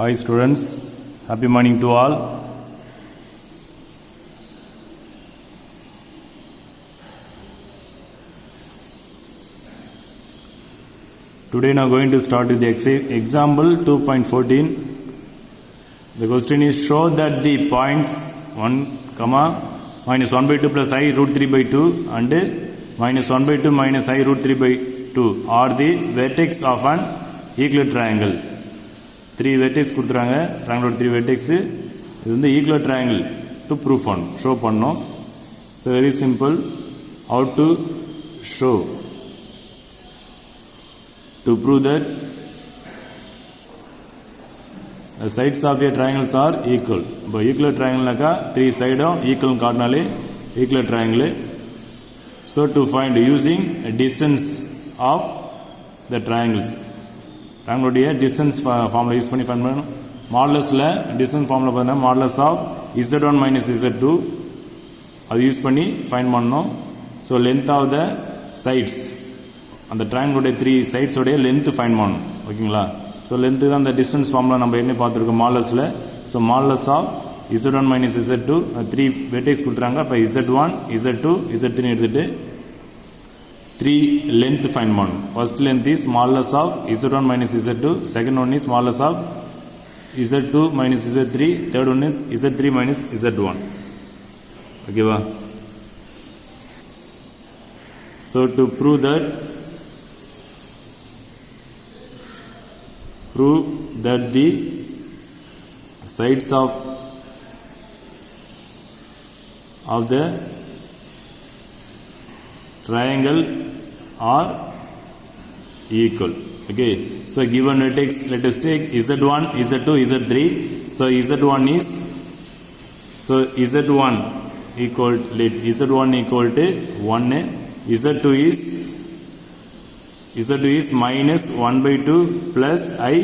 Hi students, happy morning to all. Today now going to start with the example 2.14. The question is show that the points 1, comma, minus 1 by 2 plus I root 3 by 2 and minus 1 by 2 minus I root 3 by 2 are the vertex of an equilateral triangle. 3 vertex கொடுத்துறாங்க triangle 3 vertex இது வந்து equilateral triangle to prove on show பண்ணோம். So very simple how to show to prove that the sides of a triangles are equal. இப்போ equilateral triangle நாக்கா 3 side equal காட்டினாலே equilateral triangle. So to find using a distance of the triangles triangle distance formula use பண்ணி find பண்ணனும். மாடுலஸ்ல distance formula பார்த்தா modulus of z1 minus z2 அது use பண்ணி find பண்ணனும். So length of the sides அந்த triangle 3 sides உடைய length find பண்ணனும். ஓகேங்களா? So length தான் அந்த distance formula நம்ம என்ன பார்த்திருக்கோம் மாடுலஸ்ல. So modulus of z1 minus z2 3 vertex கொடுத்துறாங்க. அப்ப z1 z2 z3 எடுத்துட்டு 3 length find பண்ணனும். First length is modulus of z1 minus z2, second one is modulus of z2 minus z3, third one is z3 minus z1. Okay va? So to prove that the sides of the triangle are equal. Okay, so given vertex let us take z1 z2 z3. So z1 is z1 equal to 1, z2 is minus 1 by 2 plus I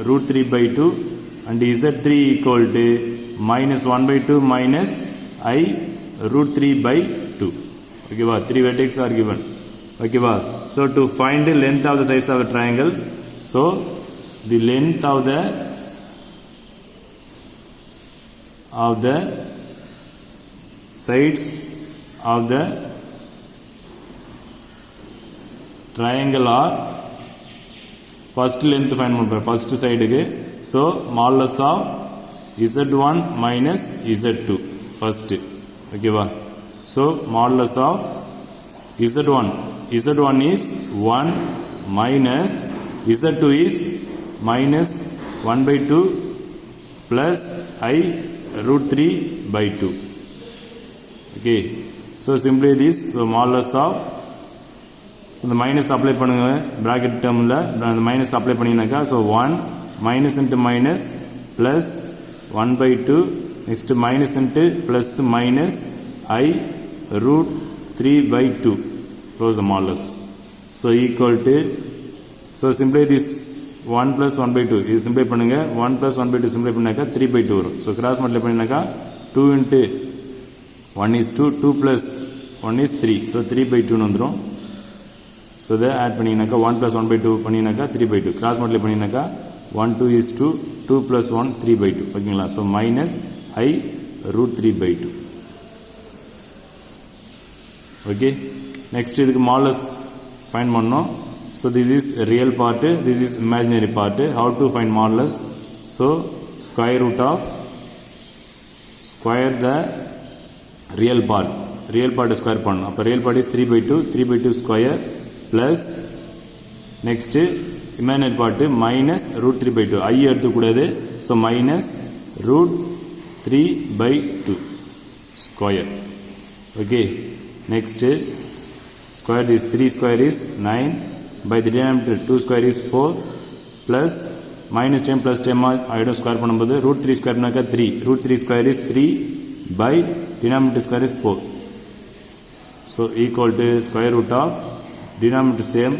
root 3 by 2 and z3 equal to minus 1 by 2 minus I root 3 by 2. Okay va, 3 vertex are given. Okay va, so to find the length of the sides of a triangle, so the length of the sides of the triangle are first length find பண்ண first side க்கு. So modulus of z1 minus z2 first. Okay va, so modulus of z1 is 1 minus z2 is minus 1 by 2 plus I root 3 by 2. Okay, so simply this, so modulus of, so the minus apply பண்ணுங்க bracket termல the minus apply பண்ணினாக்கா, so 1 minus into minus plus 1 by 2, next minus into plus minus I root 3 by 2, close the modulus. So equal to, so simply this 1 plus 1 by 2 இது simplify பண்ணுங்க, 1 plus 1 by 2 simplify பண்ணாக்கா 3 by 2 வரும். So cross multiply பண்ணினாக்கா 2 into 1 is 2, 2 plus 1 is 3, so 3 by 2 வந்துரும். So they add பண்ணினாக்கா 1 plus 1 by 2 பண்ணினாக்கா 3 by 2, cross multiply பண்ணினாக்கா 1 2 is 2, 2 plus 1 3 by 2. ஓகேங்களா? So minus I root 3 by 2. Okay, next இதுக்கு modulus find பண்ணனும். So this is real part, this is imaginary part. How to find modulus? So square root of square the real part square பண்ணனும். அப்ப real part is 3 by 2 square plus next imaginary part minus root 3 by 2. I எடுத்து கூடாது. So minus root 3 by 2 square. Okay, next square this 3 square is 9 by the denominator 2 square is 4 plus minus 10 plus 10 item square பண்ணும்போது root 3 square பண்ணாக்கா 3, root 3 square is 3 by denominator square is 4. So equal to square root of denominator same,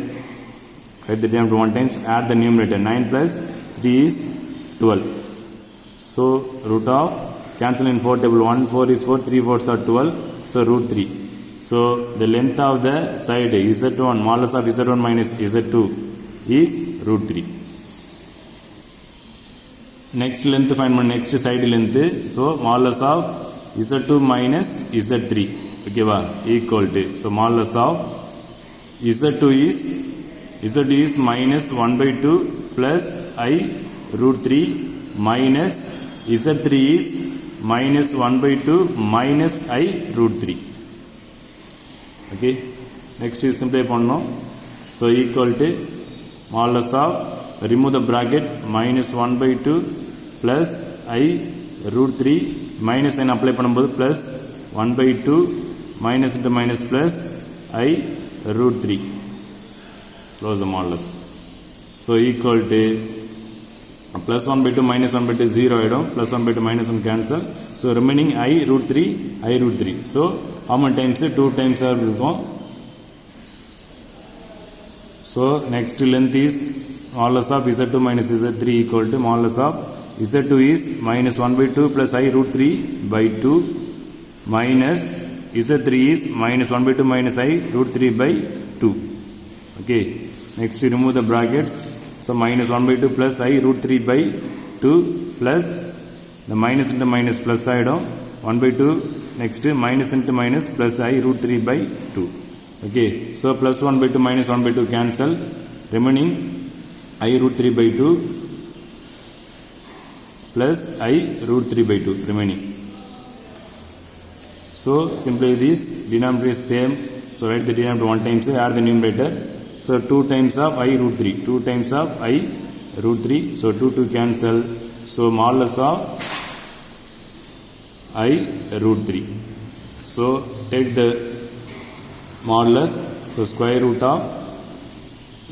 write the denominator 1 times, add the numerator 9 plus 3 is 12. So root of cancel in 4 table, 1 4 is 4, 3 4s are 12, so root 3. So the length of the side z1 modulus of z1 minus z2 is root 3. next length find my next side length, so modulus of z2 minus z3, okay va, equal to, so modulus of z2 is minus 1 by 2 plus I root 3 minus z3 is minus 1 by 2 minus I root 3. Okay, next is simplify பண்ணோம். So equal to modulus of, remove the bracket, minus 1 by 2 plus I root 3 minus sign apply பண்ணும்போது plus 1 by 2 minus into minus plus I root 3. Close the modulus. So equal to plus 1 by 2 minus 1 by 2 0 ஆயிடும், plus 1 by 2 minus 1 cancel. So remaining I root 3. So how many times? 2 times இருக்கும். So next length is modulus of z2 minus z3 equal to modulus of z2 is minus 1 by 2 plus I root 3 by 2 minus z3 is minus 1 by 2 minus I root 3 by 2. Okay, next remove the brackets. So minus 1 by 2 plus I root 3 by 2 plus the minus into minus plus ஆயிடும், 1 by 2 next minus into minus plus I root 3 by 2. Okay, so plus 1 by 2 minus 1 by 2 cancel, remaining I root 3 by 2 plus I root 3 by 2 remaining. So simply this denominator is same, so write the denominator 1 times, add the numerator. So 2 times of I root 3, 2 times of I root 3, so 2 cancel, so modulus of I root 3. So take the modulus, so square root of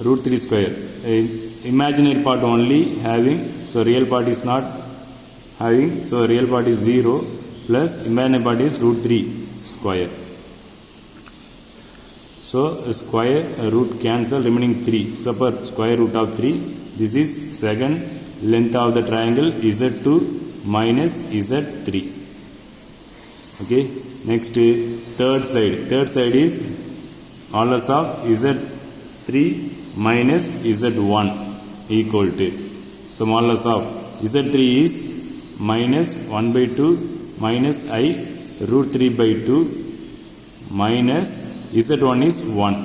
root 3 square, imaginary part only having, so real part is not having, so real part is 0 plus imaginary part is root 3 square. So square root cancel, remaining 3, so per square root of 3, this is second length of the triangle z2 minus z3. Okay, next third side is modulus of z3 minus z1 equal to, so modulus of z3 is minus 1 by 2 minus I root 3 by 2 minus z1 is 1.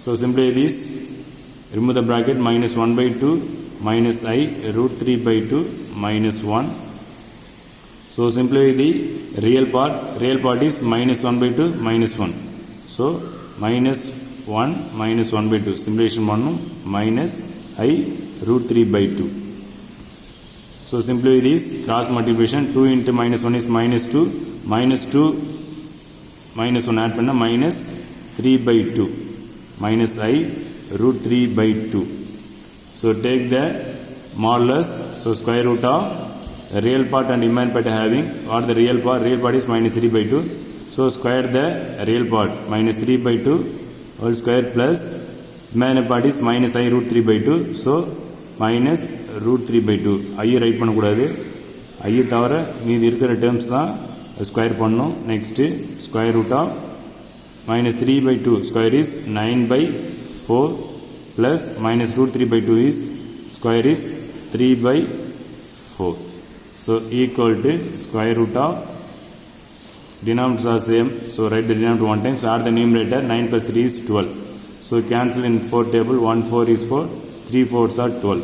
So simply this, remove the bracket, minus 1 by 2 minus I root 3 by 2 minus 1. So simply the real part is minus 1 by 2 minus 1. So minus 1 minus 1 by 2, simplification பண்ணனும், minus I root 3 by 2. So simply this cross multiplication, 2 into minus 1 is minus 2, minus 2 minus 1 add பண்ணா minus 3 by 2 minus I root 3 by 2. So take the modulus, so square root of real part and imaginary part having, or the real part is minus 3 by 2. So square the real part, minus 3 by 2 whole square plus imaginary part is minus I root 3 by 2. So minus root 3 by 2. I write பண்ணக்கூடாது, I தவிர மீதி இருக்கிற terms தான் square பண்ணணும். Next square root of minus 3 by 2 square is 9 by 4 plus minus root 3 by 2 is square is 3 by 4. So equal to square root of, denominators are same, so write the denominator 1 times, add the numerator, 9 plus 3 is 12. So cancel in 4 table, 1 4 is 4, 3 4s are 12.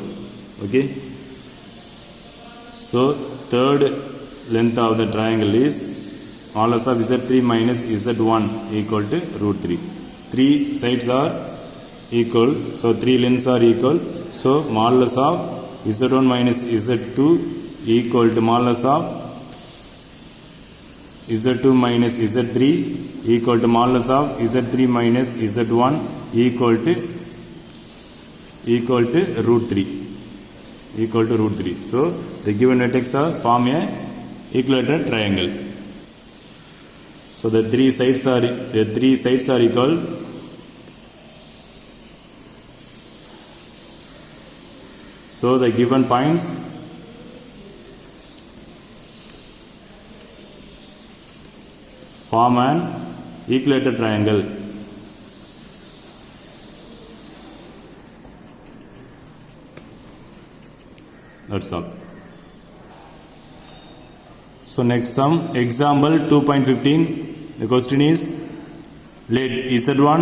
Okay, so third length of the triangle is modulus of z3 minus z1 equal to root 3. 3 sides are equal, so 3 lengths are equal, so modulus of z1 minus z2 equal to modulus of z2 minus z3 equal to modulus of z3 minus z1 equal to root 3. So the given vertex are form a equilateral triangle. So the three sides are equal. So the given points form an equilateral triangle. That's all. So next sum, example 2.15. The question is, let Z1,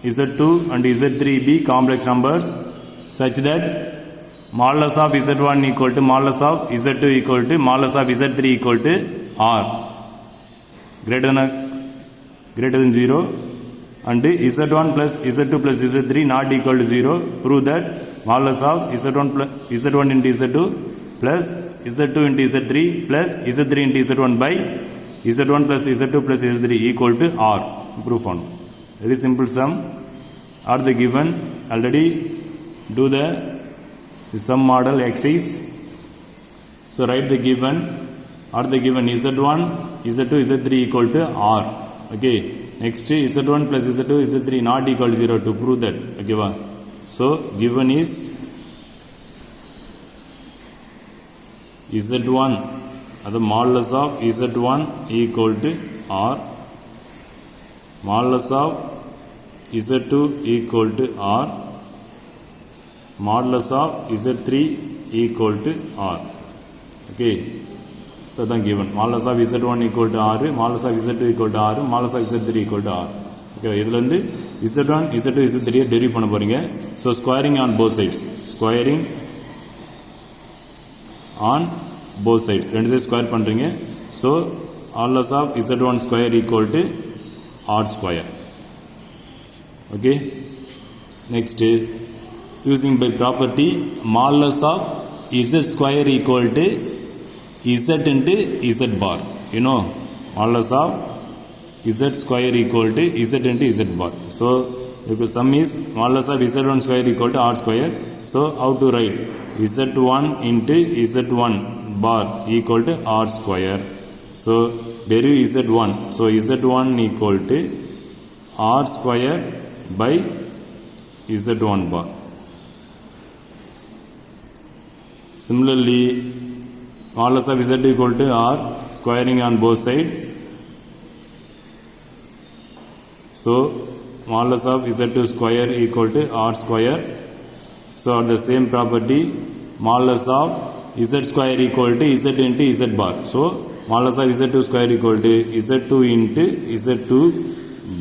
Z2 and Z3 be complex numbers such that modulus of Z1 equal to modulus of Z2 equal to modulus of Z3 equal to R greater than 0, and Z1 plus Z2 plus Z3 not equal to 0. Prove that modulus of Z1 into Z2 plus Z2 into Z3 plus Z3 into Z1 by Z1 plus Z2 plus Z3 equal to R. Proof on. Very simple sum. Are the given. Already do the sum model exercise. So write the given. Are the given Z1, Z2, Z3 equal to R. Okay. Next Z1 plus Z2, Z3 not equal to 0 to prove that. Okay. So given is Z1, the modulus of Z1 equal to R, modulus of Z2 equal to R, modulus of Z3 equal to R. Okay. So then given modulus of Z1 equal to R, modulus of Z2 equal to R, modulus of Z3 equal to R. Okay. இதில் வந்து Z1, Z2, Z3 derive பண்ண போறீங்க. So squaring on both sides. Squaring on both sides. ரெண்டு side square பண்றீங்க. So modulus of Z1 square equal to R square. Okay. Next, using by property, modulus of Z square equal to Z into Z bar. You know, modulus of Z square equal to Z into Z bar. So if the sum is modulus of Z1 square equal to R square. So how to write? Z1 into Z1 bar equal to R square. So derive Z1. So Z1 equal to R square by Z1 bar. Similarly, modulus of Z equal to R, squaring on both sides. So modulus of Z2 square equal to R square. So the same property, modulus of Z square equal to Z into Z bar. So modulus of Z2 square equal to Z2 into Z2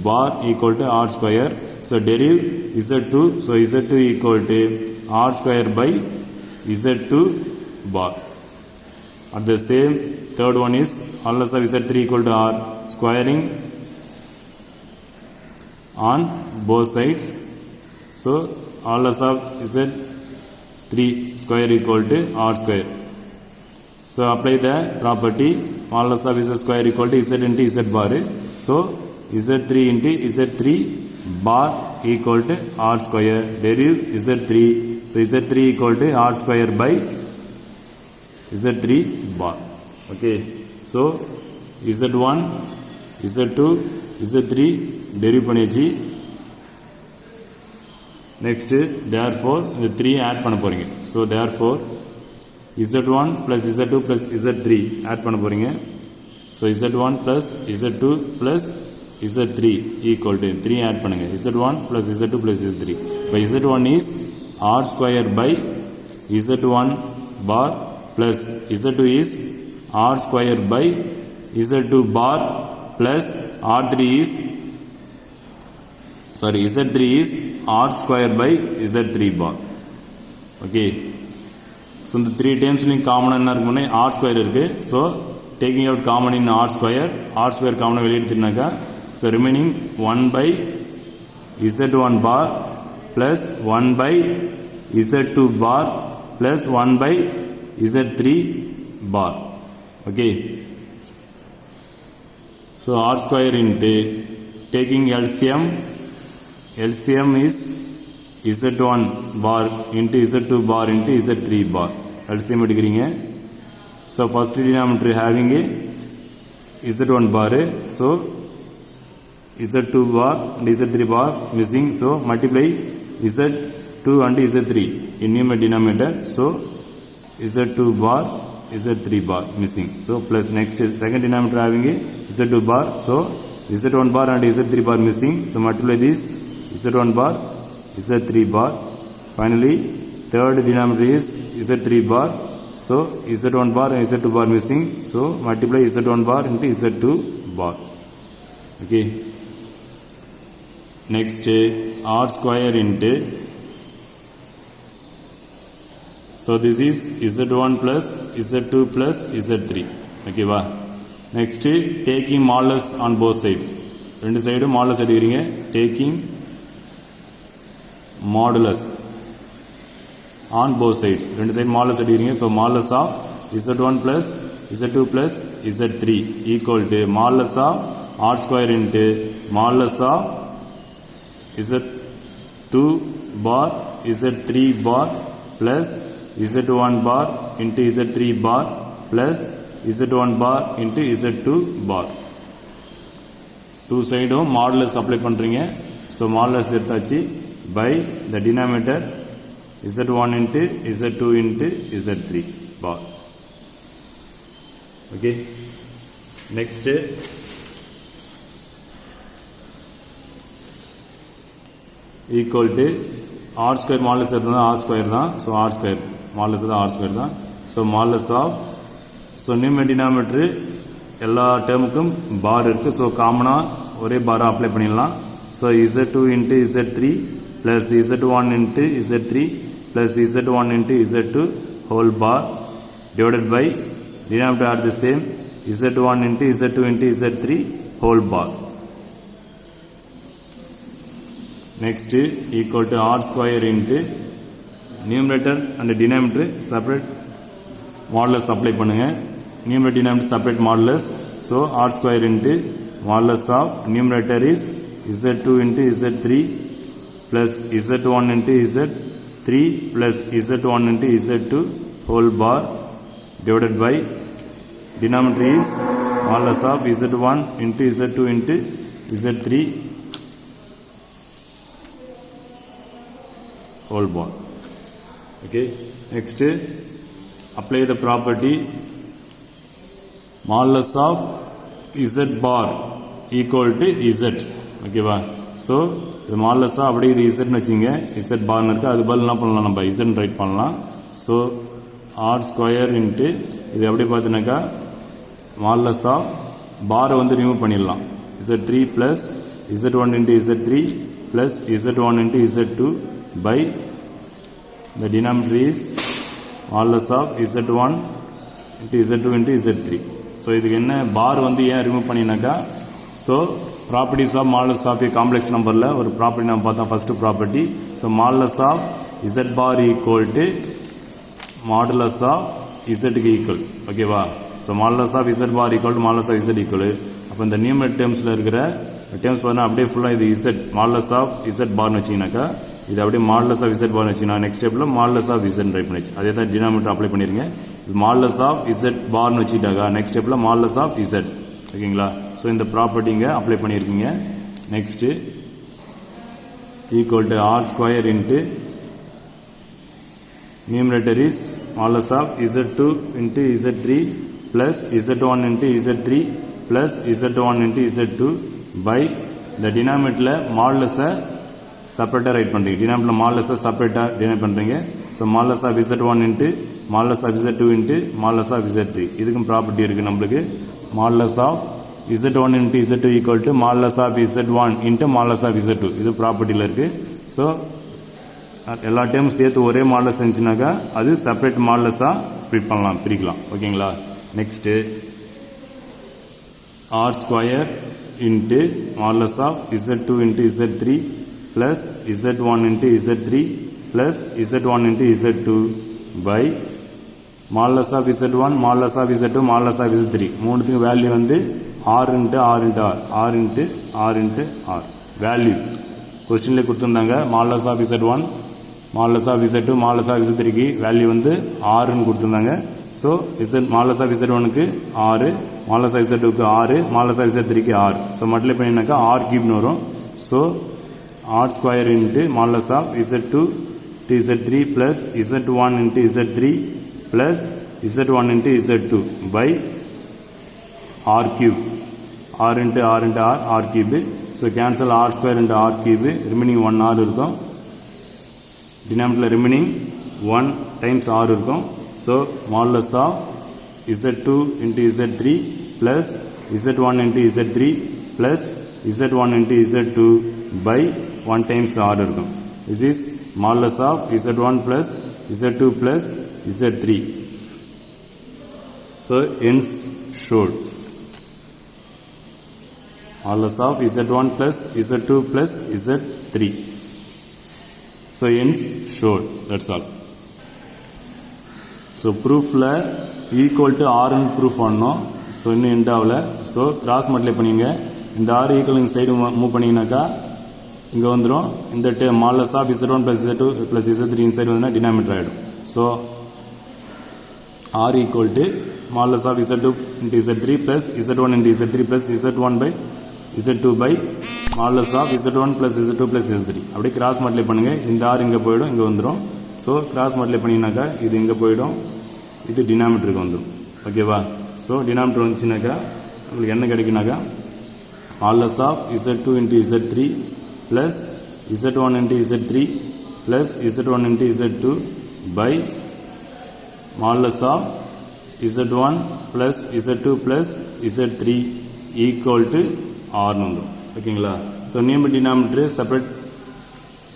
bar equal to R square. So derive Z2. So Z2 equal to R square by Z2 bar. At the same, third one is modulus of Z3 equal to R, squaring on both sides. So modulus of Z3 square equal to R square. So apply the property, modulus of Z square equal to Z into Z bar. So Z3 into Z3 bar equal to R square. Derive Z3. So Z3 equal to R square by Z3 bar. Okay. So Z1, Z2, Z3 derive பண்ணியாச்சு. Next, therefore இந்த 3 add பண்ண போறீங்க. So therefore Z1 plus Z2 plus Z3 add பண்ண போறீங்க. So Z1 plus Z2 plus Z3 equal to 3 add பண்ணுங்க. Z1 plus Z2 plus Z3. By Z1 is R square by Z1 bar plus Z2 is R square by Z2 bar plus R3 is Z3 is R square by Z3 bar. Okay. So the 3 terms in common என்ன இருக்கும்னா R square இருக்கு. So taking out common in R square common வெளிய எடுத்துனாக்கா so remaining 1 by Z1 bar plus 1 by Z2 bar plus 1 by Z3 bar. Okay. So R square into taking LCM is Z1 bar into Z2 bar into Z3 bar. LCM எடுக்கிறீங்க. So first denominator having a Z1 bar. So Z2 bar and Z3 bar missing. So multiply Z2 and Z3 in numerator denominator. So Z2 bar, Z3 bar missing. So plus next second denominator having a Z2 bar. So Z1 bar and Z3 bar missing. So multiply this Z1 bar, Z3 bar. Finally third denominator is z3 bar, so z1 bar and z2 bar missing, so multiply z1 bar into z2 bar. Okay, next r square into, so this is z1 plus z2 plus z3. Okay va. Next taking modulus on both sides, ரெண்டு சைடும் modulus எடுக்கிறீங்க, taking modulus on both sides, ரெண்டு side modulus எடுக்கிறீங்க, so modulus of z1 plus z2 plus z3 equal to modulus of r square into modulus of z2 bar z3 bar plus z1 bar into z3 bar plus z1 bar into z2 bar. Two சைடும் modulus apply பண்றீங்க, so modulus எடுத்தாச்சு by the denominator z1 into z2 into z3 bar. Okay, next equal to r square modulus எடுத்தா r square தான், so r square modulus தான் r square தான், so modulus of, so numerator denominator எல்லா டேர்முக்கும் பார் இருக்கு, so காமனா ஒரே பார் apply பண்ணிடலாம், so z2 into z3 plus z1 into z3 plus z1 into z2 whole bar divided by denominator are the same, z1 into z2 into z3 whole bar. Next equal to r square into numerator and denominator separate modulus apply பண்ணுங்க, numerator denominator separate modulus, so r square into modulus of numerator is z2 into z3 plus z1 into z3 plus z1 into z2 whole bar divided by denominator is modulus of z1 into z2 into z3 whole bar. Okay, next apply the property modulus of z bar equal to z. Okay va, so the modulus அப்படியே இது z னு வச்சிங்க, z bar னு இருக்கு, அது பதிலா என்ன பண்ணலாம், நம்ம z னு ரைட் பண்ணலாம், so r square into இது அப்படியே பார்த்தீங்கன்னாக்கா modulus of bar வந்து ரிமூவ் பண்ணிடலாம், z3 plus z1 into z3 plus z1 into z2 by the denominator is modulus of z1 into z2 into z3. so இதுக்கு என்ன bar வந்து ஏன் ரிமூவ் பண்ணினாக்கா, so properties of modulus of a complex numberல ஒரு property நம்ம பார்த்தோம், first property, so modulus of z bar equal to modulus of z க்கு ஈக்குவல். ஓகேவா, so modulus of z bar equal to modulus of z equal. அப்போ இந்த numerator டேர்ம்ஸ்ல இருக்கிற terms பார்த்தா அப்படியே ஃபுல்லா இது z modulus of z bar னு வச்சீங்கன்னாக்கா, இது அப்படியே modulus of z bar னு வச்சீங்கன்னா நெக்ஸ்ட் ஸ்டெப்ல modulus of z ரைட் பண்ணிச்சு, அதே தான் டினாமினேட்டர் அப்ளை பண்ணிருங்க, இது modulus of z bar னு வச்சிட்டாக்கா நெக்ஸ்ட் ஸ்டெப்ல modulus of z. ஓகேங்களா, ஸோ இந்த ப்ராப்பர்ட்டிங்க அப்ளை பண்ணியிருக்கீங்க. Next equal to r square into numerator is modulus of z2 into z3 plus z1 into z3 plus z1 into z2 by the denominator மாடுலஸை செப்பரேட்டாக write பண்ணுறீங்க, denominator மாடுலஸை செப்பரேட்டாக டினைட் பண்ணுறீங்க. So modulus of z1 into modulus of z2 into modulus of z3 இதுக்கும் property இருக்குது நம்மளுக்கு. Modulus of z1 into z2 equal to modulus of z1 into modulus of z2 இது ப்ராப்பர்ட்டியில் இருக்குது. ஸோ எல்லா டைமும் சேர்த்து ஒரே மாடலஸ் இருந்துச்சுனாக்கா அது செப்பரேட் மாடலஸாக ஸ்ப்ளிட் பண்ணலாம், பிரிக்கலாம். ஓகேங்களா, next r square into modulus of z2 into z3 plus z1 into z3 plus z1 into z2 by modulus of z1 modulus of z2 modulus of z3 மூணுத்துக்கு value வந்து r into r into r r into r into r value கொஸ்டின்லேயே கொடுத்துருந்தாங்க. Modulus of z1 modulus of z2 modulus of z3க்கு value வந்து ஆறுன்னு கொடுத்துருந்தாங்க. So modulus of z1க்கு 6, modulus of z2க்கு 6, மாடலஸ் ஆஃப் z3க்கு 6. ஸோ மல்டிப்ளை பண்ணினாக்கா ஆர் கியூப்னு வரும். So r square into modulus of z2 to z3 plus z1 into z3 plus z1 into z2 by r cube, r into r into r, r cube. So cancel r square into r cube, remaining 1 r இருக்கும். Denominator remaining 1 times r இருக்கும். So modulus of z2 into z3 plus z1 into z3 plus z1 into z2 by 1 times r இருக்கும். This is modulus of z1 plus z2 plus z3. So hence showed modulus of z1 plus z2 plus z3. So hence showed. That's all. So proof la equal to r ன்னு proof பண்ணோம். So இன்னும் end ஆகல. So cross multiply பண்ணிங்க. இந்த r equal இந்த side move பண்ணிங்கனாக்கா இங்கே வந்துடும். இந்த modulus of z1 plus z2 plus z3 இந்த சைடு வந்துன்னா டினாமினேட்டர் ஆகிடும். So r equal to modulus of z2 into z3 plus z1 into z3 plus z1 by z2 by modulus of z1 plus z2 plus z3. அப்படியே cross multiply பண்ணுங்கள். இந்த r இங்கே போயிடும், இங்கே வந்துடும். ஸோ கிராஸ் மல்டிப்ளை பண்ணிங்கனாக்கா இது இங்கே போயிடும், இது டினாமினேட்டருக்கு வந்துடும். ஓகேவா? ஸோ டினாமினேட்டர் வந்துச்சுனாக்கா உங்களுக்கு என்ன கிடைக்குனாக்கா modulus of z2 into z3 plus z1 into z3 plus z1 into z2 by modulus of z1 plus z2 plus z3 equal to r வந்துடும். ஓகேங்களா? So numerator denominator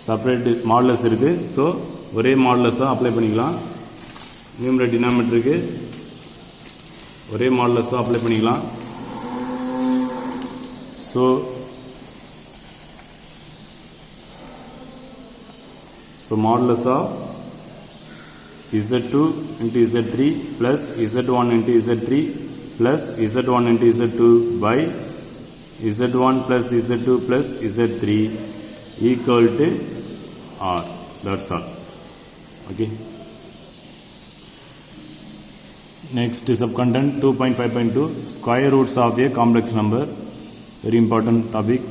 separate modulus இருக்குது. So ஒரே மாடலஸாக apply பண்ணிக்கலாம். Numerator டினாமினேட்டருக்கு ஒரே மாடலஸாக apply பண்ணிக்கலாம். So modulus of z2 into z3 plus z1 into z3 plus z1 into z2 by z1 plus z2 plus z3 equal to r. That's all. Okay. Next subcontent 2.5.2 square roots of a complex number. Very important topic.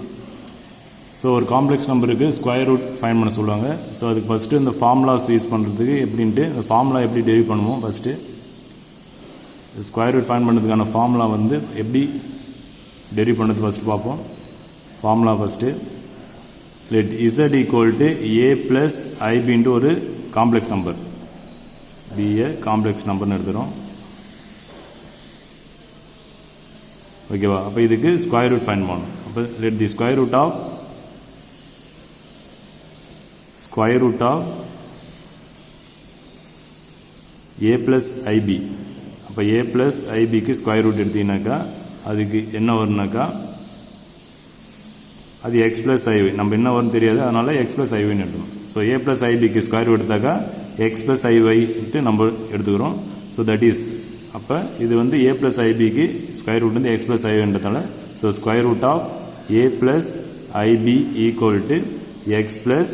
So ஒரு complex நம்பருக்கு square root find பண்ண சொல்லுவாங்க. So அதுக்கு first இந்த formulas use பண்ணுறதுக்கு எப்படின்ட்டு இந்த formula எப்படி டெரிவ் பண்ணுவோம். ஃபஸ்ட்டு ஸ்கொயர் ரூட் ஃபைண்ட் பண்ணுறதுக்கான ஃபார்முலா வந்து எப்படி டெரிவ் பண்ணுறது ஃபஸ்ட்டு பார்ப்போம். Formula first let z equal to a plus ஐபின்ட்டு ஒரு complex number be a complex நம்பர்னு எடுத்துகிறோம். ஓகேவா? அப்போ இதுக்கு ஸ்கொயர் ரூட் ஃபைண்ட் பண்ணணும். அப்போ let the square root of a plus ib. அப்போ a plus ibக்கு ஸ்கொயர் ரூட் எடுத்தீங்கன்னாக்கா அதுக்கு என்ன வரும்னாக்கா அது x plus iy. நம்ம என்ன வரும்னு தெரியாது, அதனால x plus iy-ன்னு எடுத்துக்கணும். ஸோ a plus ibக்கு ஸ்கொயர் ரூட் எடுத்தாக்கா x plus iy-ன்ட்டு நம்ம எடுத்துக்கிறோம். ஸோ தட் இஸ் அப்போ இது வந்து a plus ibக்கு ஸ்கொயர் ரூட் வந்து x plus iy-ன்றதால so square root of a plus ib equal to x plus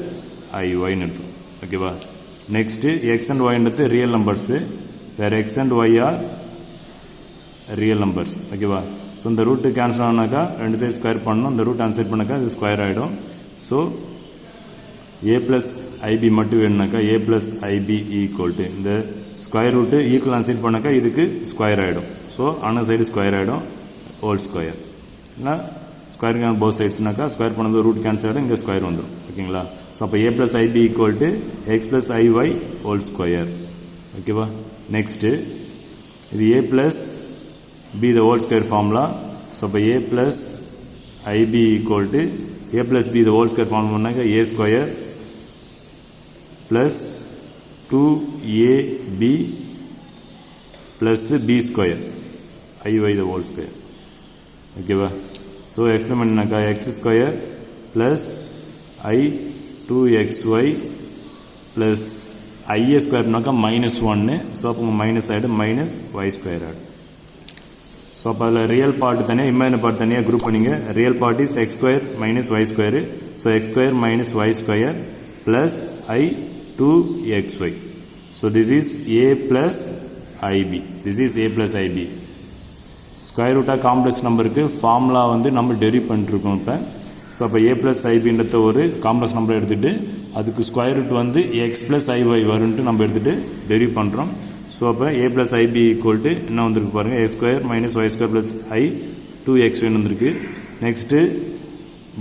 iy-ன்னு எடுத்துக்கணும். ஓகேவா? நெக்ஸ்ட்டு எக்ஸ் அண்ட் ஒய்ன்றது ரியல் நம்பர்ஸு, வேறு x and y are real numbers. ஓகேவா? ஸோ இந்த ரூட்டு கேன்சல் ஆனாக்கா ரெண்டு சைடு ஸ்கொயர் பண்ணணும். இந்த ரூட் ஆன்சைட் பண்ணாக்கா இது ஸ்கொயர் ஆகிடும். ஸோ ஏ ப்ளஸ் ஐபி மட்டும் வேணுனாக்கா a plus ib equal to இந்த ஸ்கொயர் ரூட்டு ஈக்குவல் ஆன்சைட் பண்ணாக்கா இதுக்கு ஸ்கொயர் ஆகிடும். ஸோ அன சைடு ஸ்கொயர் ஆகிடும், ஹோல் ஸ்கொயர். இல்லை ஸ்கொயர் கேன் போத் சைட்ஸ்னாக்கா ஸ்கொயர் பண்ணது ரூட் கேன்சல் ஆகிடும், இங்கே ஸ்கொயர் வந்துடும். ஓகேங்களா? ஸோ அப்போ a plus ib equal to x plus iy whole square. ஓகேவா? நெக்ஸ்ட்டு இது a plus b the whole square formula. So அப்போ a plus ib equal to a plus b the whole square formula பண்ணாக்கா a square plus 2ab plus b square iy the whole square. ஓகேவா? So explain பண்ணினாக்கா x square plus i 2xy plus ஐஏ ஸ்கொயர்னாக்கா -1. ஸோ அப்போ minus ஆகிடும், minus y square ஆகிடும். So அப்போ அதில் ரியல் பார்ட் தனியாக இமேஜினரி பார்ட் தனியாக குரூப் பண்ணிங்க. Real part is x square minus y square. So x square minus y square plus i 2xy. So this is a plus ib. This is a plus ib. Square ரூட்டாக complex நம்பருக்கு formula வந்து நம்ம derive பண்ணிட்டுருக்கோம் இப்போ. So அப்போ a plus ஐபின்றத ஒரு complex number எடுத்துகிட்டு அதுக்கு ஸ்கொயர் ரூட் வந்து எக்ஸ் ப்ளஸ் ஐஒய் வரும்ன்ட்டு நம்ம எடுத்துகிட்டு டெரிவ் பண்ணுறோம். ஸோ அப்போ a plus ib equal to என்ன வந்துருக்கு பாருங்கள், a square minus y square plus i 2xy வந்துருக்கு. Next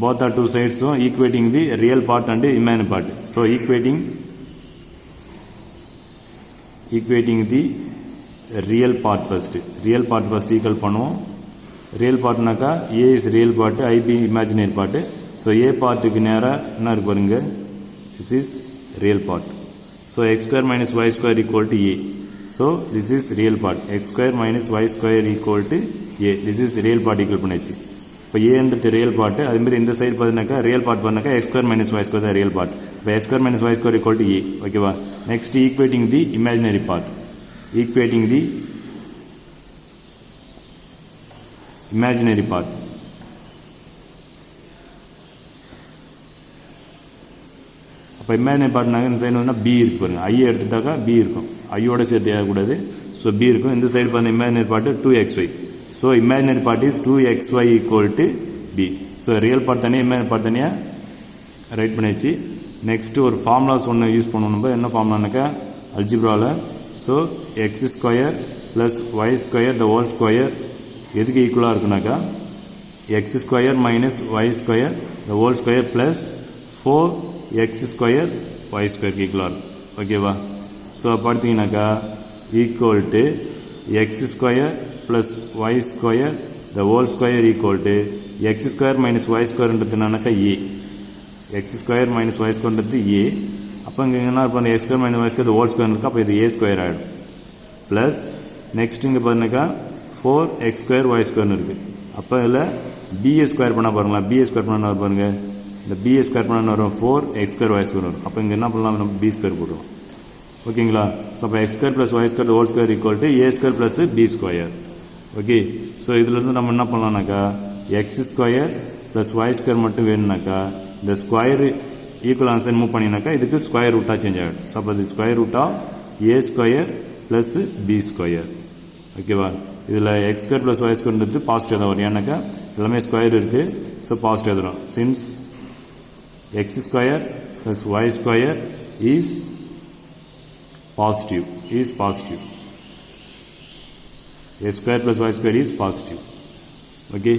both are two sides, so equating the real part and imaginary part. So equating equating the real part first. Real part first equal பண்ணுவோம். real part நாக்கா a is real part, ib imaginary part. So a part க்கு நேரா என்ன இருக்கு பாருங்க, this is real part. So x square minus y square equal to a. So this is real part. X square minus y square equal to a. This is real part equal பண்ணிச்சு. இப்போ ஏன்றது real part, அதே மாதிரி இந்த side பார்த்தீங்கன்னாக்கா real part பண்ணாக்கா x square minus y square தான் real part. இப்போ x square minus y square equal to a. ஓகேவா? Next equating the imaginary part. Equating the imaginary part. அப்போ இமேஜினரி பார்ட்னாக்க இந்த சைடு வந்து பி இருக்கு பாருங்க. ஐ எடுத்துட்டாக்கா பி இருக்கும், ஐயோட சேர்த்து ஏறக்கூடாது. ஸோ பி இருக்கும். இந்த சைடு பார்த்தா imaginary part 2xy. So imaginary part is 2xy equal to b. So real part தனியா imaginary part தனியா ரைட் பண்ணியாச்சு. நெக்ஸ்ட் ஒரு ஃபார்முலாஸ் ஒன்று யூஸ் பண்ணுவோம். நம்ம என்ன ஃபார்முலானாக்கா அல்ஜிப்ராவில். So x square plus y square the whole square எதுக்கு ஈக்குவலாக இருக்குனாக்கா x square minus y square the whole square plus 4x square y ஸ்கொயருக்கு ஈக்குவலாக இருக்கும். ஓகேவா? ஸோ பார்த்தீங்கன்னாக்கா equal to x square plus y square the whole square equal to x square minus y square ன்றது என்னன்னாக்கா a. x square minus y square ன்றது a. அப்போ இங்கே என்ன இருப்பாங்க, x square minus y square the whole square இருக்கு. அப்போ இது a square ஆகிடும். ப்ளஸ் நெக்ஸ்ட் இங்கே பார்த்தீங்கன்னாக்கா 4x square y square இருக்கு. அப்போ இதில் b ஸ்கொயர் பண்ணால் பாருங்களா, b ஸ்கொயர் பண்ணால் பாருங்க, இந்த b ஸ்கொயர் பண்ணால் வரும் 4x square y square வரும். அப்போ இங்கே என்ன பண்ணலாம், நம்ம b ஸ்கொயர் போடுவோம். ஓகேங்களா? ஸோ அப்போ x square plus y square the whole square equal to a square plus b square. Okay. So இதிலிருந்து நம்ம என்ன பண்ணலாம்னாக்கா x square plus y square மட்டும் வேணும்னாக்கா இந்த ஸ்கொயர் ஈக்குவல் ஆன்சர் மூவ் பண்ணினாக்கா இதுக்கு ஸ்கொயர் ரூட்டாக சேஞ்ச் ஆகிடும். ஸோ அப்போ இது square root of a square plus b square. ஓகேவா? இதில் எக்ஸ் ஸ்கொயர் ப்ளஸ் ஒய் ஸ்கொயர்ன்றது பாசிட்டிவ் தான் வரும். ஏன்னாக்கா எல்லாமே ஸ்கொயர் இருக்குது. ஸோ பாசிட்டிவ் வரும். Since x square plus y square is positive. A square plus y square is positive. Okay.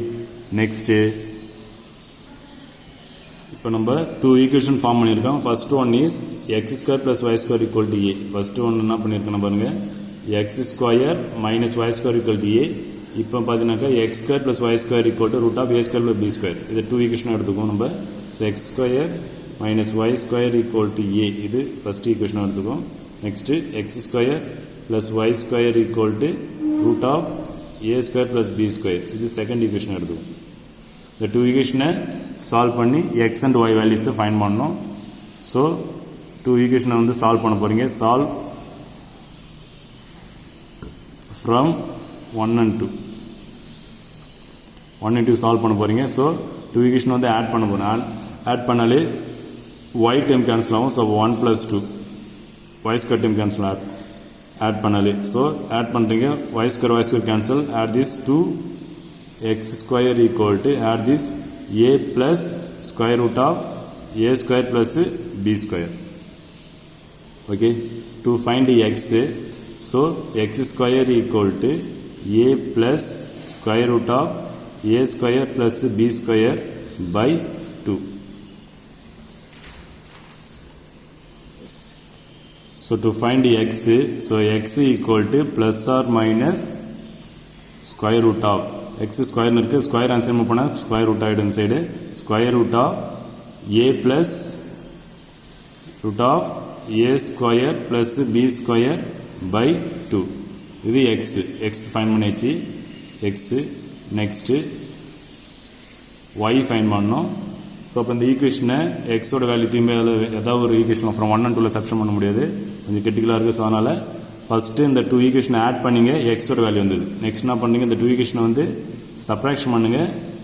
Next, இப்போ நம்ம 2 ஈக்குவேஷன் ஃபார்ம் பண்ணியிருக்கோம். First one is x square plus y square equal to a. First one என்ன பண்ணியிருக்கோம் பாருங்க, x square minus y square equal to a. இப்போ பார்த்தீங்கன்னாக்கா x square plus y square equal to root of a square plus b square. இது 2 equation எடுத்துக்கோம் நம்ம. ஸோ x square minus y square equal to a, இது first equation எடுத்துக்கோம். Next x square plus y square equal to root of a square plus b square. இது second equation எடுத்துக்கும். இந்த 2 ஈக்குவேஷனை சால்வ் பண்ணி x and y வேல்யூஸை find பண்ணணும். So 2 ஈக்குவேஷனை வந்து சால்வ் பண்ண போகிறீங்க. Solve from 1 and 2. 1 and 2 solve பண்ண போகிறீங்க. ஸோ 2 ஈக்குவேஷன் வந்து ஆட் பண்ண போகிறேன். ஆட் பண்ணாலே y டைம் கேன்சல் ஆகும். So 1 plus 2 y square time cancel add பண்ணாலே. ஸோ ஆட் பண்ணுறீங்க, y square cancel. Add this 2x square equal to add this a plus square root of a square plus b square. Okay. To find x, so x square equal to a plus square root of a square plus b square by 2. So to find x, so x equal to plus or minus square root of x square இருக்கு. Square answer move பண்ணா square root ஆயிடும். Side square root of a plus root of a square plus b square by 2. இது x find பண்ணியாச்சு. x next y find பண்ணோம். So அப்போ இந்த ஈக்குவேஷனை எக்ஸோட வேல்யூ திரும்பி ஏதாவது ஒரு ஈக்குவேஷன் ஃப்ரம் 1 and 2 சப்ஸ்டிட் பண்ண முடியாது, கொஞ்சம் கிரிட்டிக்கலாக இருக்குது. ஸோ அதனால் ஃபஸ்ட்டு இந்த 2 ஈக்குவேஷனை ஆட் பண்ணிங்க, எக்ஸோட வேல்யூ வந்தது. நெக்ஸ்ட் என்ன பண்ணுங்க, இந்த 2 ஈக்குவேஷனை வந்து சப்ராக்ஷன் பண்ணுங்க,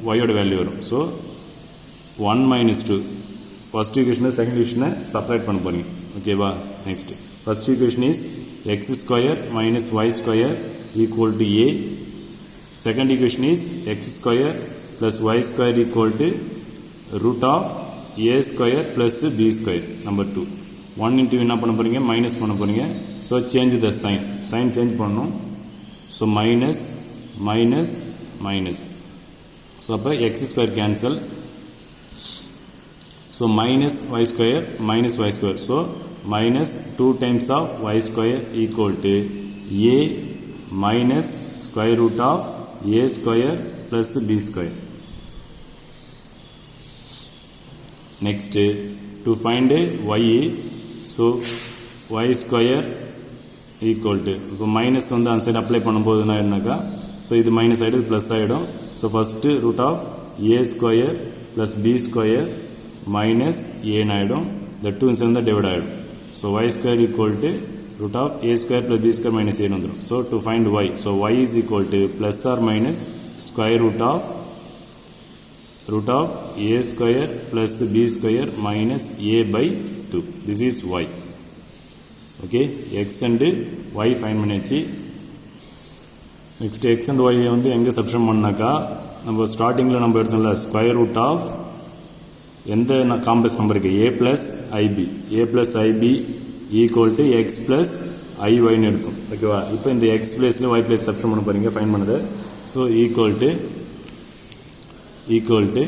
ஒய்யோட வேல்யூ வரும். ஸோ 1 minus 2 ஃபர்ஸ்ட் ஈக்குவேஷனை செகண்ட் ஈக்குவேஷனை சப்ராக்ட் பண்ண போறீங்க. ஓகேவா? Next first equation is x square minus y square equal to a. Second equation is x square plus y square equal to root of a square plus b square. Number 2. 1 into என்ன பண்ண போறீங்க, minus பண்ண போறீங்க. So change the sign change பண்ணணும். So minus minus minus. So அப்போ x square cancel. So minus y square minus y square. So minus 2 times of y square equal to a minus square root of a square plus b square. Next, to find y, so y square equal to, இப்போ minus வந்து அந்த side apply பண்ணும்போதுனா என்னக்கா, so இது minus ஆகிடும், இது plus ஆகிடும். So first root of a square plus b square minus ஏன்னு ஆகிடும். இந்த டூ சேர்ந்து டிவைட் ஆகிடும். So y square equal to root of a square plus b square minus ஏன்னு வந்துடும். So to find y, so y is equal to plus or minus square root of a square plus b square minus a by 2. This is y. Okay, x and y find பண்ணியாச்சு. Next x and y வந்து எங்க substitute பண்ணாக்கா, நம்ம ஸ்டார்டிங்ல நம்ம எடுத்தோம்ல square root of எந்த complex நம்பருக்கு a plus ib equal to x plus iy ன்னு எடுத்தோம். ஓகேவா, இப்போ இந்த x பிளேஸ்ல y பிளேஸ் சப்ஸ்டிட்யூட் பண்ண போறீங்க ஃபைண்ட் பண்ணது. ஸோ ஈக்குவல் டு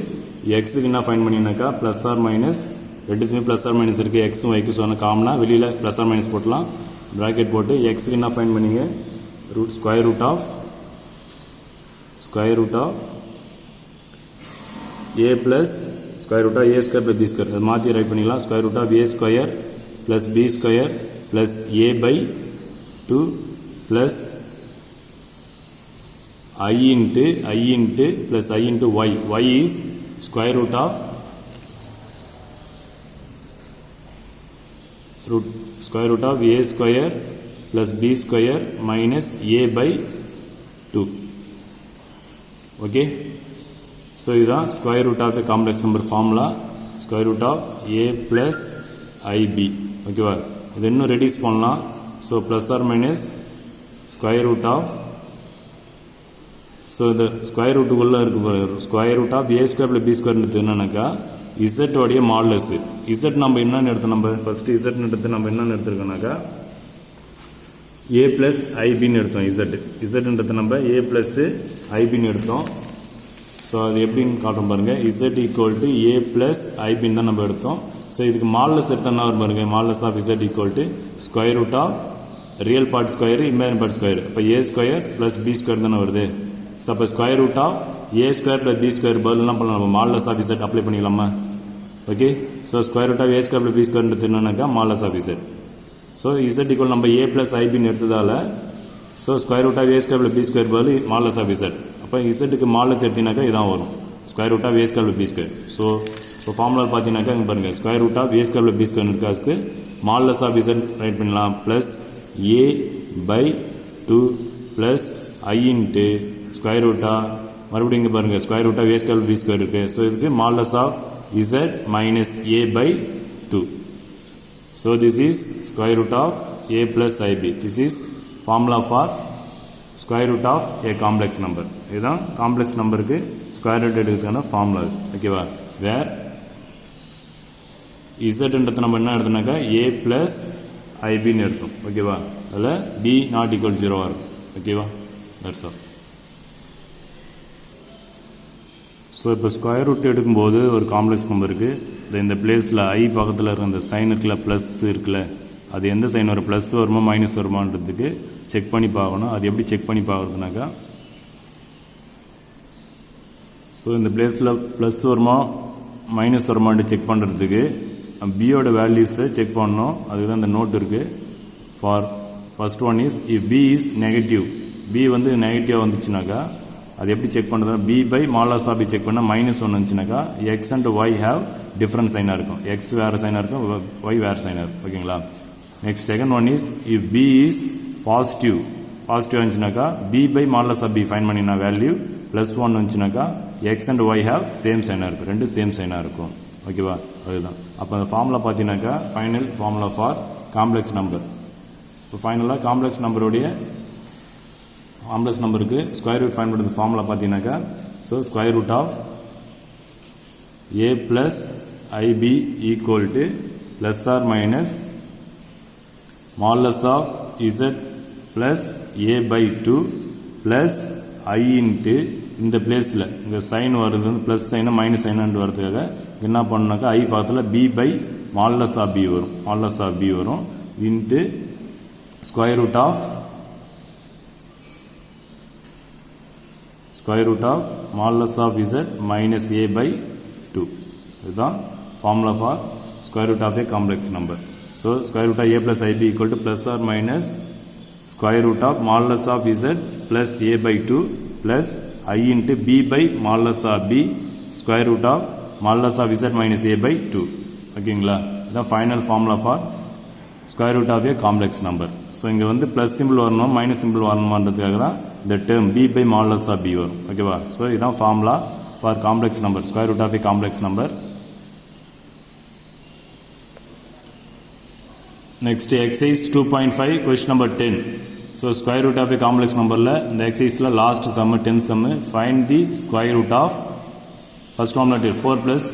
எக்ஸுக்கு என்ன ஃபைன் பண்ணினாக்கா ப்ளஸ் ஆர் மைனஸ், ரெண்டுத்துமே ப்ளஸ் ஆர் மைனஸ் இருக்குது, எக்ஸும் ஒய்க்கும் சொன்ன காமனாக வெளியில் ப்ளஸ் ஆர் மைனஸ் போட்டலாம். ப்ராக்கெட் போட்டு எக்ஸுக்கு என்ன ஃபைன் பண்ணிங்க, square root of a plus square root of a square plus b square, அது மாற்றி ரைட் பண்ணிக்கலாம். Square root of a square plus b square plus a by 2 plus I into plus I into y. Y is square root of a square plus b square minus a by 2. Okay. So this is square root of the complex number formula. Square root of a plus ib. Okay. This is reduce பண்ணலாம். So plus or minus square root of, so இந்த square ரூட்டுக்குள்ளே இருக்கு square root of a square plus b square எடுத்து என்னன்னாக்கா இசட்டோடைய modulus. Z நம்ம என்னென்னு எடுத்தோம், நம்ம ஃபஸ்ட்டு இசட்னு எடுத்து நம்ம என்னென்னு எடுத்துருக்கோம்னாக்கா ஏ ப்ளஸ் ஐபின்னு எடுத்தோம். இசட்ன்றது நம்ம ஏ ப்ளஸ் ஐபின்னு எடுத்தோம். ஸோ அது எப்படின்னு காட்டுறோம் பாருங்கள். Z equal to a plus ஐபின்னு தான் நம்ம எடுத்தோம். ஸோ இதுக்கு மாடலஸ் எடுத்தோம்னா வரும் பாருங்கள், modulus of z equal to square root of real part square imaginary part square. இப்போ a square plus b square தானே வருது. ஸோ அப்போ square root of a square plus b square பதிலாம் பண்ணலாம், நம்ம மாடலஸ் ஆஃப் இசட் அப்ளை பண்ணிக்கலாமா. Okay, so square root of a square plus b ஸ்கொயர்ன்றது என்னன்னாக்கா modulus of z. So z equal நம்ம ஏ ப்ளஸ் ஐபின்னு எடுத்ததால் so square root of a square plus b square பதில் மாடலஸ் ஆஃப் இசட். அப்போ இசட்டுக்கு modulus எடுத்தீங்கன்னாக்கா இதான் வரும், square root of a square plus b square. So இப்போ ஃபார்முலா பார்த்தீங்கன்னாக்கா இங்கே பாருங்கள், square root of a square plus b square இருக்காதுக்கு மாடலஸ் ஆஃப் இசட் ரைட் பண்ணலாம். Plus a by 2 plus i into square ரூட்டா மறுபடியும் இங்கே பாருங்கள் square root of a square b square இருக்குது. ஸோ இதுக்கு modulus of z minus a by 2. So this is square root of a plus ib. This is formula for square root of a complex number. இதுதான் complex நம்பருக்கு square root எடுக்கிறதுக்கான formula. ஓகேவா, where இசட்ன்றது நம்ம என்ன எடுத்தோம்னாக்கா ஏ plus ஐபின்னு எடுத்தோம். ஓகேவா, அதில் D not equal 0 இருக்கும். ஓகேவா, தட்ஸ் ஆல். ஸோ இப்போ ஸ்கொயர் ரூட் எடுக்கும்போது ஒரு காம்ப்ளெக்ஸ் நம்பருக்கு இந்த பிளேஸில் ஐ பக்கத்தில் இருக்கிற அந்த சைன் இருக்குல்ல, ப்ளஸ் இருக்குல்ல, அது எந்த சைன் வரும், ப்ளஸ் வருமா மைனஸ் வருமானதுக்கு செக் பண்ணி பார்க்கணும். அது எப்படி செக் பண்ணி பார்க்குறதுனாக்கா, ஸோ இந்த பிளேஸில் ப்ளஸ் வருமா மைனஸ் வருமானு செக் பண்ணுறதுக்கு பியோட வேல்யூஸை செக் பண்ணணும். அதுக்கு தான் இந்த நோட் இருக்குது. For first one is if b is negative, b வந்து நெகட்டிவாக வந்துச்சுனாக்கா அது எப்படி செக் பண்ணுறதுனா b by modulus of b check பண்ணால் -1 வந்துச்சுனாக்கா x and y have different சைனாக இருக்கும். எக்ஸ் வேறு சைனாக இருக்கும், ஒய் வேறு சைனாக இருக்கும். ஓகேங்களா. Next second one is if b is positive இருந்துச்சுனாக்கா b by modulus of b find பண்ணினா வேல்யூ +1 வந்துச்சுனாக்கா x and y have same சைனாக இருக்கும், ரெண்டு சேம் சைனாக இருக்கும். ஓகேவா, அதுதான். அப்போ அந்த ஃபார்முலா பார்த்தீங்கன்னாக்கா final formula for complex number. இப்போ ஃபைனலாக காம்ப்ளெக்ஸ் நம்பருக்கு ஸ்கொயர் ரூட் ஃபைன் பண்ணுறது ஃபார்முலா பார்த்தீங்கன்னாக்கா so square root of a plus ib equal to plus or minus modulus of z plus a by 2 plus i into இந்த பிளேஸில் இந்த sign வருது வந்து ப்ளஸ் சைனாக மைனஸ் சைனான்ட்டு வரதுக்காக என்ன பண்ணாக்கா ஐ பக்கத்தில் b by modulus of b வரும், மாடுலஸ் ஆஃப் பி வரும் into square root of modulus of z minus a by 2. இதுதான் formula for square root of a complex number. So square root of a plus ib equal to plus or minus square root of modulus of z plus a by 2 plus I into b by modulus of b square root of modulus of z minus a by 2. ஓகேங்களா? இதுதான் final formula for square root of a complex number. So இங்கே வந்து plus simple வரணும் minus simple வரணுமான்றதுக்காக தான் இந்த term b by modulus of b வரும். ஓகேவா? ஸோ இதுதான் formula for complex number, square root of a complex number. Next exercise 2.5 question number 10. So square root of a complex number la இந்த exercise last sum 10 sum find the square root of first formula 4 plus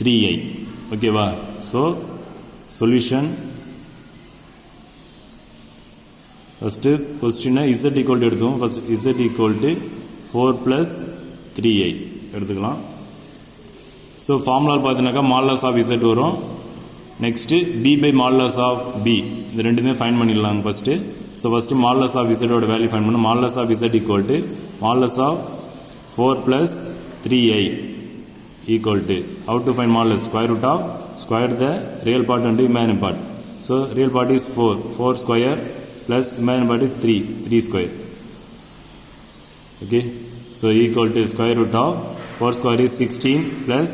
3i. Okay va? So solution first question z equal to எடுத்துவோம். first z equal to 4 plus 3i எடுத்துக்கலாம். So formula பார்த்தீங்கன்னாக்கா modulus of z வரும். Next b by modulus of b இது ரெண்டுமே fine பண்ணிடலாம் first. So first modulus of z ஓட value fine பண்ணணும். modulus of z equal to modulus of 4 plus 3i equal to how to find modulus? Square root of square the real part and imaginary part. So real part is 4 square plus imaginary part is 3 square. Okay, so equal to square root of 4 square is 16 plus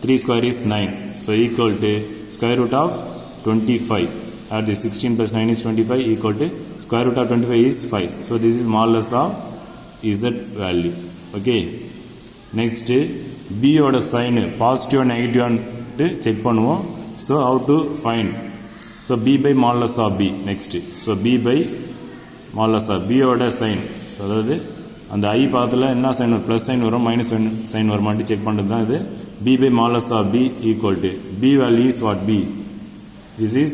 3 square is 9. So equal to square root of 25. Add this 16 plus 9 is 25 equal to square root of 25 is 5. So this is modulus of z value. Okay. Next b oda sign positive negative anu check பண்ணுவோம். So how to find? So b by modulus of b next. So b by modulus of b oda sign. So அதாவது அந்த I பாத்துல என்ன sign வரும், plus sine வரும் minus sign வருமாட்டு check பண்ணுறது தான் இது. b by modulus of b equal to b value is what? b. This is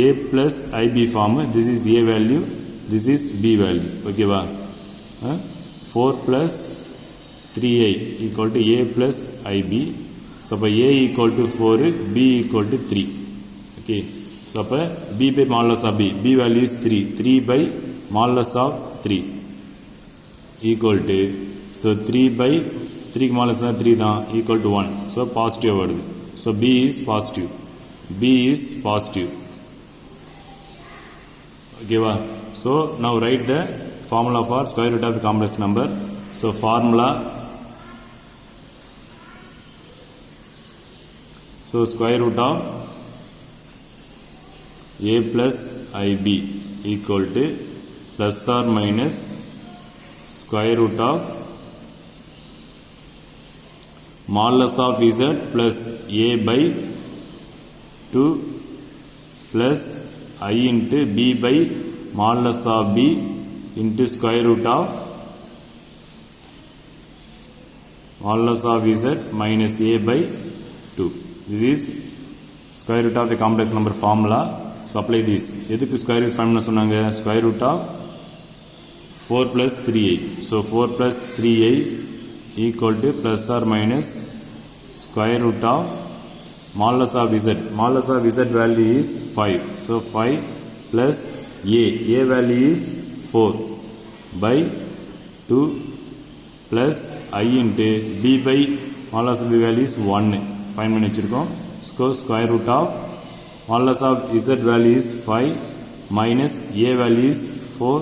a plus ib form. This is a value, this is b value. Okay va? 4 plus 3i equal to a plus ib. So a equal to 4, b equal to 3. Okay, so b by modulus of b value is 3 by modulus of 3 equal to, so 3 by 3 modulus of 3 தான் equal to 1. So positive வருது. So b is positive. b is positive. Okay va? So now write the formula for square root of a complex number. So formula, so square root of a plus ib equal to plus or minus square root of modulus of z plus a by 2 plus I into b by modulus of b into square root of modulus of z minus a by 2. This is square root of a complex number formula. So apply this. எதுக்கு square root formula சொன்னாங்க? Square root of 4 plus 3i. So 4 plus 3i equal to plus or minus square root of modulus of z. Modulus of z value is 5. So 5 plus a value is 4 by 2 plus I into b by modulus of b value is 1. Find பண்ணி வச்சிருக்கோம். So square root of modulus of z value is 5 minus a value is 4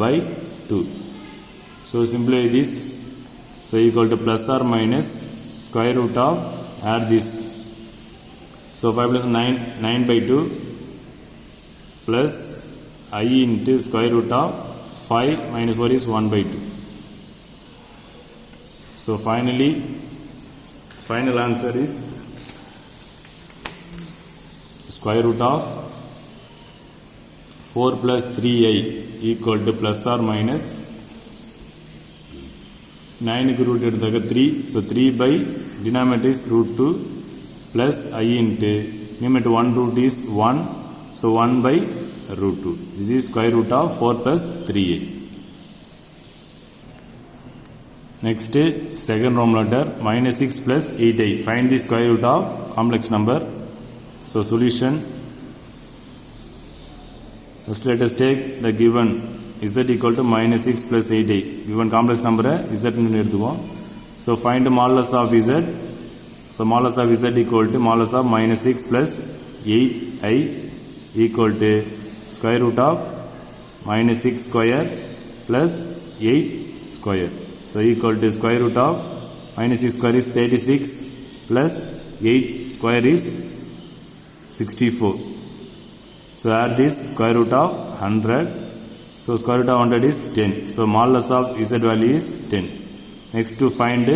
by 2. So simplify this. So equal to plus or minus square root of, add this. So 5 plus 9 by 2 plus I into square root of 5 minus 4 is 1 by 2. So finally, final answer is square root of 4 plus 3i equal to plus or minus 9 க்கு root எடுத்தாக்க 3. So 3 by denominator is root 2 plus I into numerator 1 root is 1. So 1 by root 2. This is square root of 4 plus 3i. Next, second Roman letter minus 6 plus 8i. Find the square root of complex number. So solution, first let us take the given z equal to minus 6 plus 8i. Given complex number z nu eduthukom. So find modulus of z. So modulus of z equal to modulus of minus 6 plus 8i equal to square root of minus 6 square plus 8 square. So equal to square root of minus 6 square is 36 plus 8 square is 64. So add this square root of 100. So square root of 100 is 10. So modulus of z value is 10. Next to find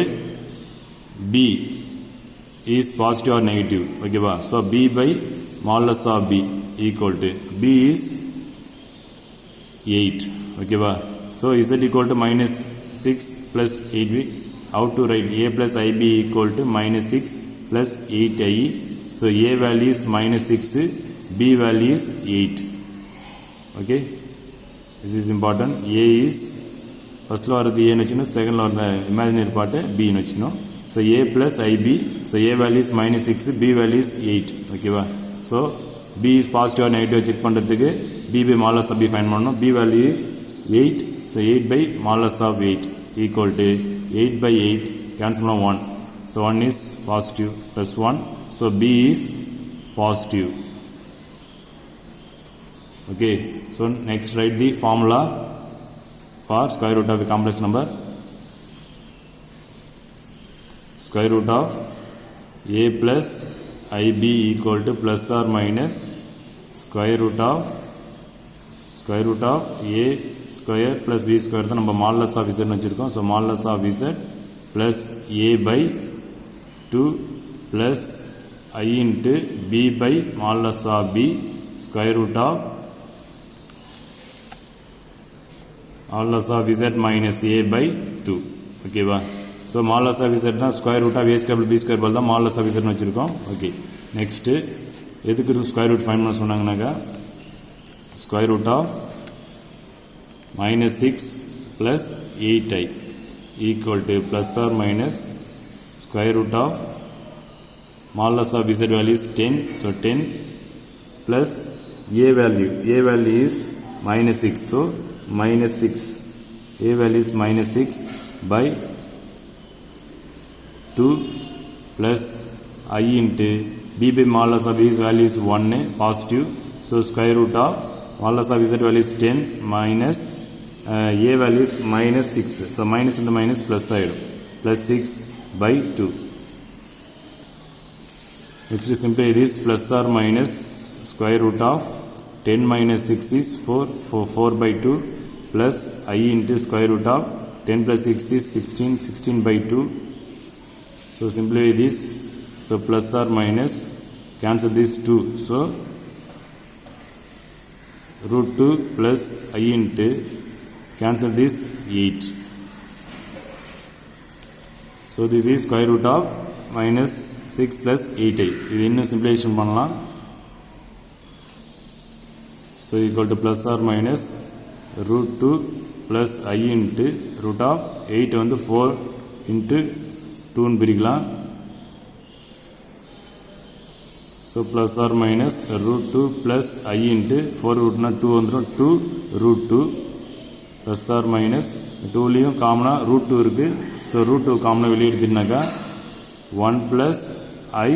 b is positive or negative. Okay, ba? So b by modulus of b equal to b is 8. Okay, ba? So z equal to minus 6 plus 8b. How to write? A plus ib equal to minus 6 plus 8i. So a value is minus 6, b value is 8. Okay, this is important. A is first law of the a nu, second law of the imaginary part b nu. So a plus ib. So a value is minus 6, b value is 8. Okay, ba? So b is positive or negative check பண்றதுக்கு b by modulus of b find பண்ணனும். b value is 8. So 8 by modulus of 8 equal to 8 by 8 cancel on 1. So 1 is positive plus 1. So b is positive. Okay. So next write the formula for square root of a complex number. Square root of a plus ib equal to plus or minus square root of a square plus b square தான் நம்ம modulus of z வச்சிருக்கோம். So modulus of z plus a by 2 plus I into b by modulus of b square root of modulus of z minus a by 2. Okay, ba? So modulus of z தான் square root of a square plus b square போல தான் modulus of z வச்சிருக்கோம். Okay, next எதுக்கு square root find பண்ண சொன்னாங்கன்னாக்கா square root of minus 6 plus 8i equal to plus or minus square root of modulus of z value is 10. So 10 plus a value is minus 6. So minus 6, a value is minus 6 by 2 plus I into b by modulus of his value is 1 positive. So square root of modulus of z value is 10 minus a value is minus 6. So minus into minus plus side plus 6 by 2. Next simply it is plus or minus square root of 10 minus 6 is 4 by 2 plus I into square root of 10 plus 6 is 16 by 2. So simply this. So plus or minus cancel this 2. So root 2 plus I into cancel this 8. So this is square root of minus 6 plus 8i. இது இன்னும் simplification பண்ணலாம். So equal to plus or minus root 2 plus I into root of 8 வந்து 4 into 2 ன்னு பிரிக்கலாம். So plus or minus root 2 plus I into 4 root na 2 வந்துரும் 2 root 2 plus or minus 2 லியும் காமனா root 2 இருக்கு. So root 2 காமனா வெளியே எடுத்துட்டாக்கா 1 plus I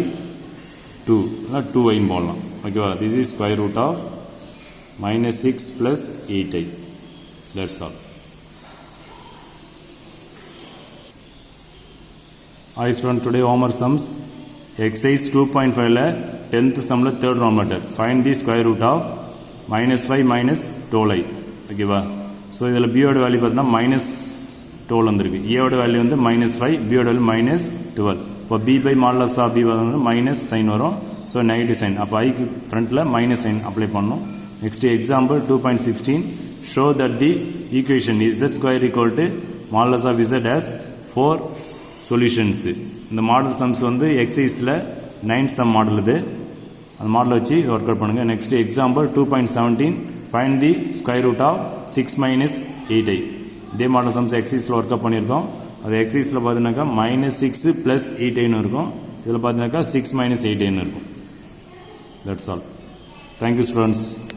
2 na 2i ன்னு போடலாம். ஓகேவா? This is square root of minus 6 plus 8i. That's all. Hi student, today homework sums exercise 2.5 la 10th sum la third round matter. Find the square root of minus 5 minus 12i. ஓகேவா? So இதில் பியோட value பார்த்தீங்கன்னா minus 12 வந்துருக்கு. ஏவோட value வந்து minus 5, பியோட value minus 12. இப்போ b by modulus of b வந்து மைனஸ் சைன் வரும். So negative sign. அப்போ ஐக்கு ஃப்ரண்ட்டில் மைனஸ் சைன் அப்ளை பண்ணணும். Next example 2.16 show that the equation z square equal to modulus of z has 4 solutions. இந்த model sums வந்து எக்ஸைஸில் 9 சம் மாடல் இது. அந்த மாடலை வச்சு ஒர்க் அவுட் பண்ணுங்கள். Next example 2.17 find the square root of 6 minus 8i. இதே மாடல் சம்ஸ் எக்ஸைஸில் ஒர்க் அவுட் பண்ணியிருக்கோம். அது எக்ஸைஸில் பார்த்தீங்கன்னாக்கா -6 + 8iன்னு இருக்கும். இதில் பார்த்தீங்கன்னாக்கா 6 - 8iன்னு இருக்கும். That's all. Thank you, students.